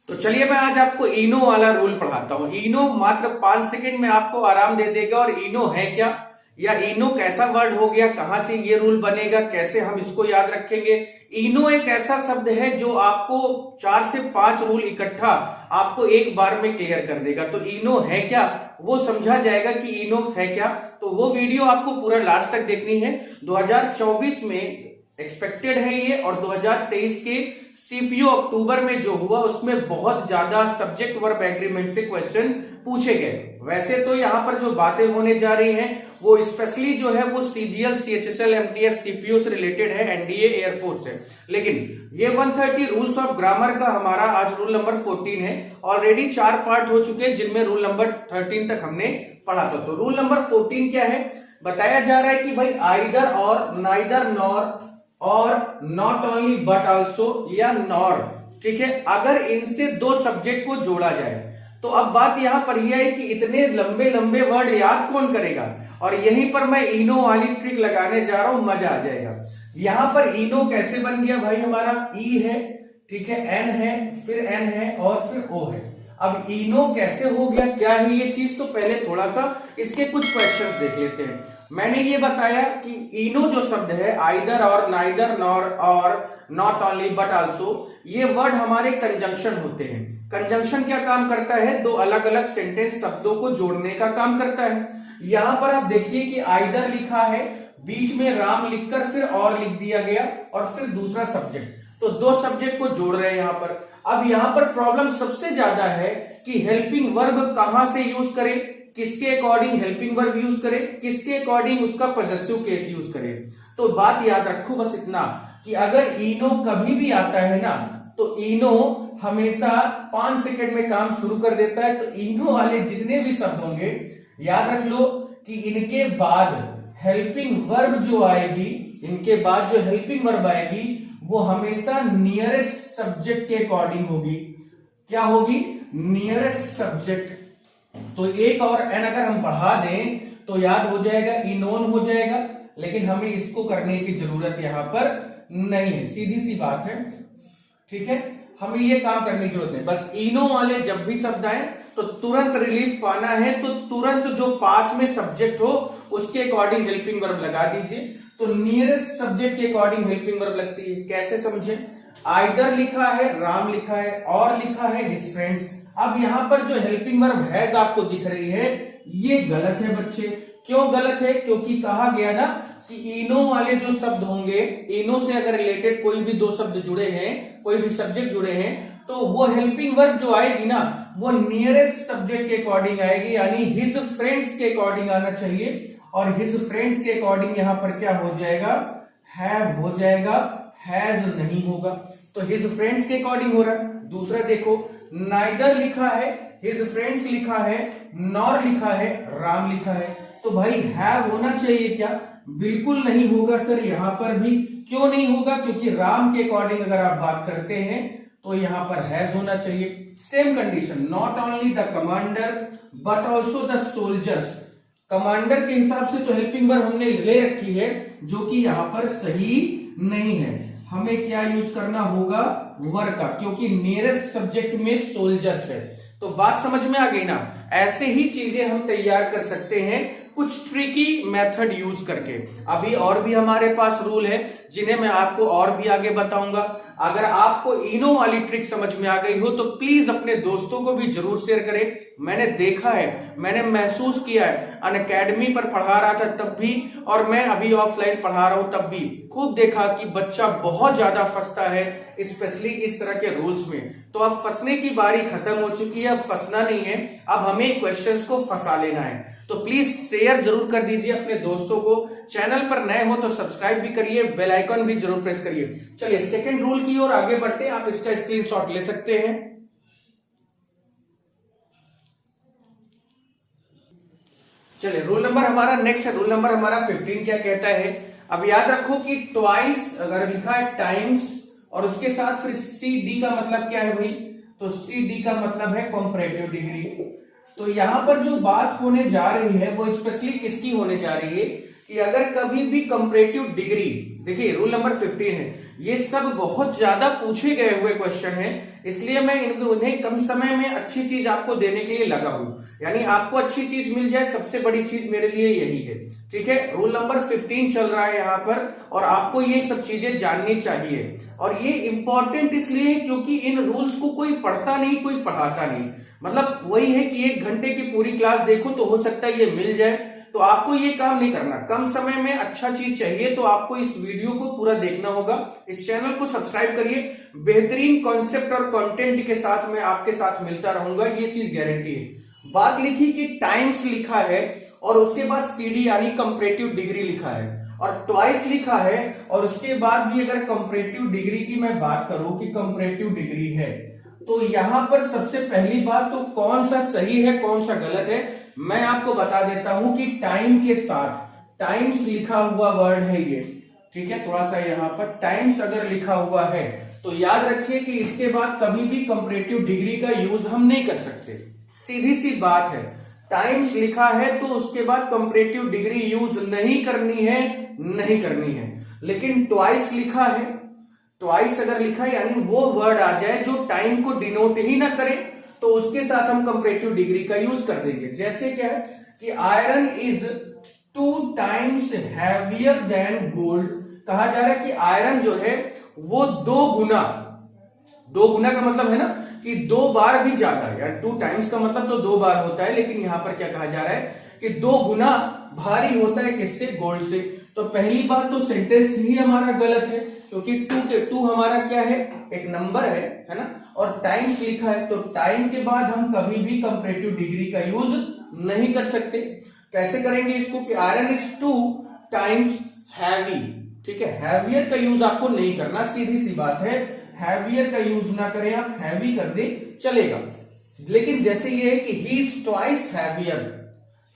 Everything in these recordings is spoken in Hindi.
तो चलिए मैं आज आपको इनो वाला रूल पढ़ाता हूं। इनो मात्र 5 सेकंड में आपको आराम दे देगा। और इनो है क्या, या इनो कैसा वर्ड हो गया, कहां से ये रूल बनेगा, कैसे हम इसको याद रखेंगे। इनो एक ऐसा शब्द है जो आपको 4 से 5 रूल इकट्ठा आपको एक बार में क्लियर कर देगा। तो इनो है क्या वो समझा जाएगा कि इनो है क्या। तो वो वीडियो आपको पूरा लास्ट तक देखनी है। 2024 में एक्सपेक्टेड है ये, और 2023 के सीपीओ अक्टूबर में जो हुआ उसमें बहुत ज्यादा सब्जेक्ट वर्ब एग्रीमेंट से क्वेश्चन पूछे गए। वैसे तो यहां पर जो बातें होने जा रही हैं वो स्पेशली जो है वो सीजीएल, सीएचएसएल, एमटीएस, सीपीओ से रिलेटेड है, एनडीए, एयरफोर्स है। लेकिन ये 130 रूल्स ऑफ ग्रामर का हमारा आज रूल नंबर 14 है। ऑलरेडी 4 पार्ट हो चुके हैं जिनमें रूल नंबर 13 तक हमने पढ़ा था। तो रूल नंबर 14 क्या है, बताया जा रहा है कि भाई आइदर और, नाइदर नॉर, और नॉट ओनली बट ऑल्सो या नॉर, ठीक है, अगर इनसे 2 सब्जेक्ट को जोड़ा जाए। तो अब बात यहां पर यह है कि इतने लंबे लंबे वर्ड याद कौन करेगा, और यहीं पर मैं इनो वाली ट्रिक लगाने जा रहा हूं, मजा आ जाएगा। यहां पर इनो कैसे बन गया भाई, हमारा ई है, ठीक है, एन है, फिर एन है और फिर ओ है। अब इनो कैसे हो गया, क्या है ये चीज, तो पहले थोड़ा सा इसके कुछ क्वेश्चंस देख लेते हैं। मैंने ये बताया कि इनो जो शब्द है, आइदर और, नाइदर नॉर और नॉट ओनली बट आल्सो, ये वर्ड हमारे कंजंक्शन होते हैं। कंजंक्शन क्या काम करता है, 2 अलग अलग सेंटेंस शब्दों को जोड़ने का काम करता है। यहां पर आप देखिए कि आइदर लिखा है, बीच में राम लिखकर फिर और लिख दिया गया, और फिर दूसरा सब्जेक्ट, तो 2 सब्जेक्ट को जोड़ रहे हैं यहां पर। अब यहां पर प्रॉब्लम सबसे ज्यादा है कि हेल्पिंग वर्ब कहां से यूज करें, किसके अकॉर्डिंग हेल्पिंग वर्ब यूज करें, किसके अकॉर्डिंग उसका पॉसेसिव केस यूज करें। तो बात याद रखो बस इतना कि अगर इनो कभी भी आता है ना, तो इनो हमेशा 5 सेकंड में काम शुरू कर देता है। तो इनो वाले जितने भी शब्द होंगे याद रख लो कि इनके बाद हेल्पिंग वर्ब जो आएगी, इनके बाद जो हेल्पिंग वर्ब आएगी वो हमेशा नियरेस्ट सब्जेक्ट के अकॉर्डिंग होगी। क्या होगी, नियरेस्ट सब्जेक्ट। तो एक और एन अगर हम बढ़ा दें तो याद हो जाएगा, इनोन हो जाएगा। लेकिन हमें इसको करने की जरूरत यहां पर नहीं है, सीधी सी बात है, ठीक है, हमें ये काम करने की जरूरत नहीं। बस इनो वाले जब भी शब्द आए तो तुरंत रिलीफ पाना है, तो तुरंत जो पास में सब्जेक्ट हो उसके अकॉर्डिंग हेल्पिंग वर्ब लगा दीजिए। तो नियरेस्ट सब्जेक्ट के अकॉर्डिंग हेल्पिंग वर्ब लगती है। कैसे समझे, आइदर लिखा है, राम लिखा है, और लिखा है हिज फ्रेंड्स। अब यहां पर जो हेल्पिंग वर्ब हैज आपको दिख रही है ये गलत है बच्चे। क्यों गलत है, क्योंकि कहा गया ना कि इनो वाले जो शब्द होंगे, इनो से अगर रिलेटेड कोई भी 2 शब्द जुड़े हैं, कोई भी सब्जेक्ट जुड़े हैं, तो वो हेल्पिंग वर्ब जो आएगी ना वो नियरेस्ट सब्जेक्ट के अकॉर्डिंग आएगी, यानी हिज फ्रेंड्स के अकॉर्डिंग आना चाहिए। और हिज फ्रेंड्स के अकॉर्डिंग यहां पर क्या हो जाएगा, हैव हो जाएगा, हैज नहीं होगा। तो हिज फ्रेंड्स के अकॉर्डिंग हो रहा है। दूसरा देखो, नाइदर लिखा है, हिज फ्रेंड्स लिखा है, नॉर लिखा है, राम लिखा है। तो भाई हैव होना चाहिए क्या, बिल्कुल नहीं होगा सर यहां पर भी। क्यों नहीं होगा, क्योंकि राम के अकॉर्डिंग अगर आप बात करते हैं तो यहां पर हैज होना चाहिए। Same condition, not only the commander but also the soldiers. Commander के हिसाब से तो हेल्पिंग वर्ब हमने ले रखी है जो कि यहां पर सही नहीं है। हमें क्या यूज करना होगा, वर का, क्योंकि नियरेस्ट सब्जेक्ट में सोल्जर्स है। तो बात समझ में आ गई ना। ऐसे ही चीजें हम तैयार कर सकते हैं कुछ ट्रिकी मेथड यूज करके। अभी और भी हमारे पास रूल है जिन्हें मैं आपको और भी आगे बताऊंगा। अगर आपको इनो वाली ट्रिक समझ में आ गई हो तो प्लीज अपने दोस्तों को भी जरूर शेयर करें। मैंने देखा है, मैंने महसूस किया है, अनअकैडमी पर पढ़ा रहा था तब भी, और मैं अभी ऑफलाइन पढ़ा रहा हूं तब भी, खूब देखा कि बच्चा बहुत ज्यादा फंसता है, स्पेशली इस तरह के रूल्स में। तो अब फंसने की बारी खत्म हो चुकी है, अब फंसना नहीं है, अब हमें क्वेश्चंस को फंसा लेना है। तो प्लीज शेयर जरूर कर दीजिए अपने दोस्तों को। चैनल पर नए हो तो सब्सक्राइब भी करिए, बेल आइकन भी जरूर प्रेस करिए। चलिए सेकंड रूल की ओर आगे बढ़ते हैं। आप इसका स्क्रीनशॉट ले सकते हैं। चलिए रूल नंबर हमारा नेक्स्ट है, रूल नंबर हमारा 15 क्या कहता है। अब याद रखो कि ट्वाइस अगर लिखा है टाइम्स और उसके साथ फिर सी डी का मतलब क्या है भाई, तो सी डी का मतलब है कंपैरेटिव डिग्री। तो यहां पर जो बात होने जा रही है वो स्पेशली किसकी होने जा रही है, कि अगर कभी भी कंपैरेटिव डिग्री, देखिए रूल नंबर 15 है, ये सब बहुत ज्यादा पूछे गए हुए क्वेश्चन हैं, इसलिए मैं इनको उन्हें कम समय में अच्छी चीज आपको देने के लिए लगा हूं, यानी आपको अच्छी चीज मिल जाए, सबसे बड़ी चीज मेरे लिए यही है। ठीक है, रूल नंबर 15 चल रहा है यहाँ पर और आपको ये सब चीजें जाननी चाहिए। और ये इंपॉर्टेंट इसलिए क्योंकि इन रूल्स को कोई पढ़ता नहीं, कोई पढ़ाता नहीं। मतलब वही है कि 1 घंटे की पूरी क्लास देखो तो हो सकता है ये मिल जाए, तो आपको ये काम नहीं करना। कम समय में अच्छा चीज चाहिए तो आपको इस वीडियो को पूरा देखना होगा। इस चैनल को सब्सक्राइब करिए, बेहतरीन कॉन्सेप्ट और कंटेंट के साथ मैं आपके साथ मिलता रहूंगा, ये चीज गारंटी है। बात लिखी कि टाइम्स लिखा है और उसके बाद CD यानी कंपैरेटिव डिग्री लिखा है, और ट्वाइस लिखा है, और उसके बाद भी अगर कंपैरेटिव डिग्री की मैं बात करूं कि कंपैरेटिव डिग्री है, तो यहां पर सबसे पहली बात तो कौन सा सही है कौन सा गलत है मैं आपको बता देता हूं कि टाइम के साथ टाइम्स लिखा हुआ वर्ड है ये। ठीक है, थोड़ा सा यहां पर टाइम्स अगर लिखा हुआ है तो याद रखिए कि इसके बाद कभी भी कंपैरेटिव डिग्री का यूज हम नहीं कर सकते, सीधी सी बात है। टाइम्स लिखा है तो उसके बाद कंपैरेटिव डिग्री यूज नहीं करनी है, नहीं करनी है। लेकिन ट्वाइस लिखा है, ट्वाइस अगर लिखा है यानी वो वर्ड आ जाए जो टाइम को डिनोट ही ना करे, तो उसके साथ हम कंपैरेटिव डिग्री का यूज कर देंगे। जैसे क्या है कि iron is 2 times heavier than gold, कहा जा रहा है कि आयरन जो है वो 2 गुना, 2 गुना का मतलब है ना कि 2 बार भी ज्यादा है, यार 2 टाइम्स का मतलब तो 2 बार होता है, लेकिन यहां पर क्या कहा जा रहा है कि 2 गुना भारी होता है किससे, गोल्ड से। तो पहली बात तो सेंटेंस ही हमारा गलत है, क्योंकि 2 हमारा क्या है, एक नंबर है ना, और टाइम्स लिखा है तो टाइम के बाद हम कभी भी कंपैरेटिव डिग्री का यूज नहीं कर सकते। कैसे करेंगे इसको कि आयरन इज 2 टाइम्स हैवी, ठीक है, हैवियर का यूज आपको नहीं करना, सीधी सी बात है, हैवियर का यूज ना करें आप, हैवी कर दे चलेगा। लेकिन जैसे ये है कि he is twice heavier,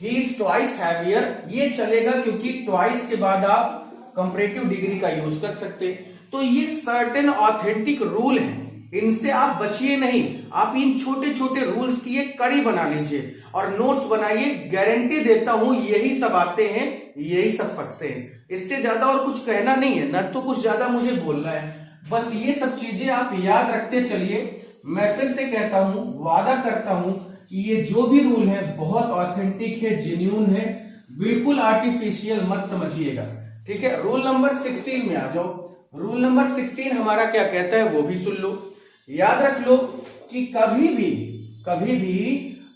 he is twice heavier, ये चलेगा क्योंकि ट्वाइस के बाद आप कंपैरेटिव डिग्री का यूज कर सकते। तो ये सर्टेन ऑथेंटिक रूल है, इनसे आप बचिए नहीं। आप इन छोटे छोटे रूल्स की एक कड़ी बना लीजिए और नोट्स बनाइए, गारंटी देता हूं यही सब आते हैं, यही सब फंसते हैं। इससे ज्यादा और कुछ कहना नहीं है, न तो कुछ ज्यादा मुझे बोलना है, बस ये सब चीजें आप याद रखते चलिए। मैं फिर से कहता हूं, वादा करता हूं कि ये जो भी रूल है बहुत ऑथेंटिक है, जेन्युइन है, बिल्कुल आर्टिफिशियल मत समझिएगा। ठीक है, रूल नंबर 16 में आ जाओ। रूल नंबर 16 हमारा क्या कहता है वो भी सुन लो। याद रख लो कि कभी भी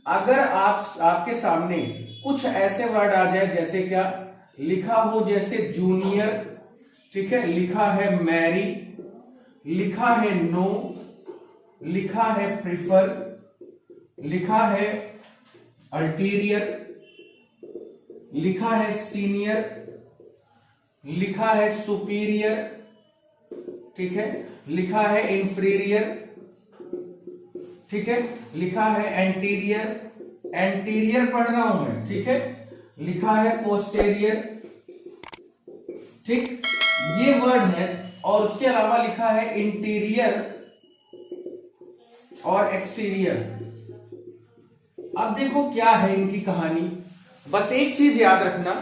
अगर आपके सामने कुछ ऐसे वर्ड आ जाए, जैसे क्या लिखा हो, जैसे जूनियर, ठीक है, लिखा है मैरी, लिखा है नो, लिखा है प्रिफर, लिखा है अल्टीरियर, लिखा है सीनियर, लिखा है सुपीरियर, ठीक है, लिखा है इंफीरियर, ठीक है, लिखा है एंटीरियर, एंटीरियर पढ़ रहा हूं मैं, ठीक है, लिखा है पोस्टेरियर, ठीक, ये वर्ड है। और उसके अलावा लिखा है इंटीरियर और एक्सटीरियर। अब देखो क्या है इनकी कहानी, बस एक चीज याद रखना,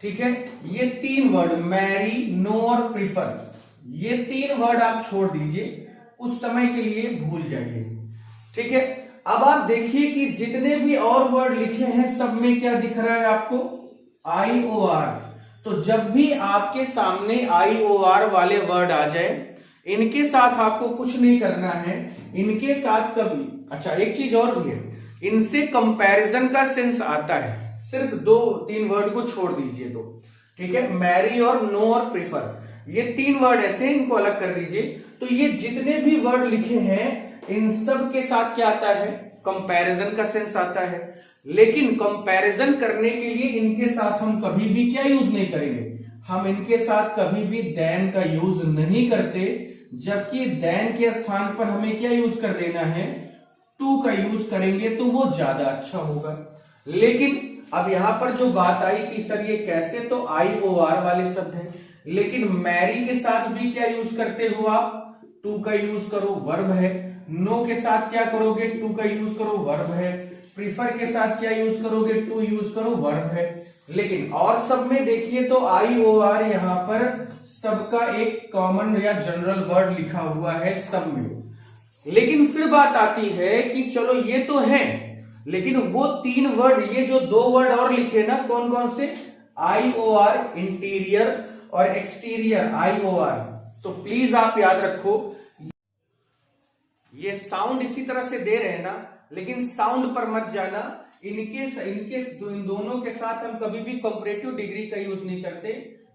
ठीक है, ये 3 वर्ड मैरी, नो और प्रीफर, ये 3 वर्ड आप छोड़ दीजिए, कुछ समय के लिए भूल जाइए। ठीक है, अब आप देखिए कि जितने भी और वर्ड लिखे हैं सब में क्या दिख रहा है आपको, IOR। तो जब भी आपके सामने IOR वाले वर्ड आ जाए, इनके साथ आपको कुछ नहीं करना है, इनके साथ कभी, अच्छा एक चीज और भी है, इनसे कंपैरिजन का सेंस आता है, सिर्फ 2-3 वर्ड को छोड़ दीजिए तो, ठीक है, मैरी और नो और प्रीफर, ये 3 वर्ड ऐसे, इनको अलग कर दीजिए। तो ये जितने भी वर्ड लिखे हैं इन सब के साथ क्या आता है, कंपैरिजन का सेंस आता है। लेकिन कंपैरिजन करने के लिए इनके साथ हम कभी भी क्या यूज नहीं करेंगे, हम इनके साथ कभी भी देन का यूज नहीं करते, जबकि देन के स्थान पर हमें क्या यूज कर देना है, टू का यूज करेंगे तो वो ज्यादा अच्छा होगा। लेकिन अब यहां पर जो बात आई कि सर ये कैसे, तो IOR वाले शब्द हैं, लेकिन मैरी के साथ भी क्या यूज करते हो आप, टू का यूज करो, वर्ब है। नो के साथ क्या करोगे, टू का यूज करो, वर्ब है। प्रीफर के साथ क्या यूज करोगे, टू यूज करो, वर्ब है। लेकिन और सब में देखिए तो IOR यहां पर सबका एक कॉमन या जनरल वर्ड लिखा हुआ है सब में। लेकिन फिर बात आती है कि चलो ये तो है, लेकिन वो 3 वर्ड, ये जो 2 वर्ड और लिखे ना, कौन कौन से, IOR इंटीरियर और एक्सटीरियर IOR, तो प्लीज आप याद रखो ये साउंड इसी तरह से दे रहे हैं ना, लेकिन साउंड पर मत जाना। इनके इन दोनों के साथ हम कभी भी कंपैरेटिव डिग्री का यूज नहीं करते,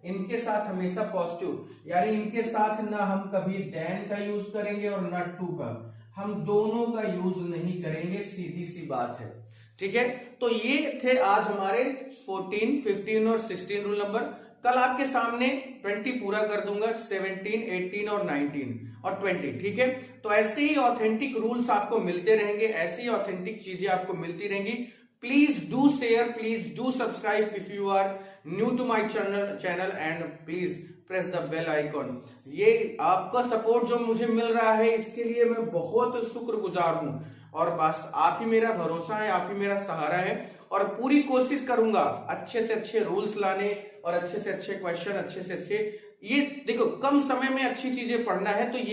इनके साथ हमेशा पॉजिटिव, यानी इनके साथ ना हम कभी देन का यूज करेंगे और ना टू का, हम दोनों का यूज नहीं करेंगे, सीधी सी बात है। ठीक है, तो ये थे आज हमारे 14, 15 और 16 रूल नंबर। कल आपके सामने 20 पूरा कर दूंगा, 17, 18 और 19 और 20। ठीक है, तो ऐसे ही ऑथेंटिक रूल्स आपको मिलते रहेंगे, ऐसी ही ऑथेंटिक चीजें आपको मिलती रहेंगी। Please do share, please do subscribe if you are new to my channel and please press the bell icon. ये आपका सपोर्ट जो मुझे मिल रहा है इसके लिए मैं बहुत शुक्रगुजार हूं, और बस आप ही मेरा भरोसा है, आप ही मेरा सहारा है, और पूरी कोशिश करूंगा अच्छे से अच्छे रूल्स लाने और अच्छे से अच्छे क्वेश्चन, अच्छे से अच्छे, ये देखो कम समय में अच्छी चीजें पढ़ना है तो ये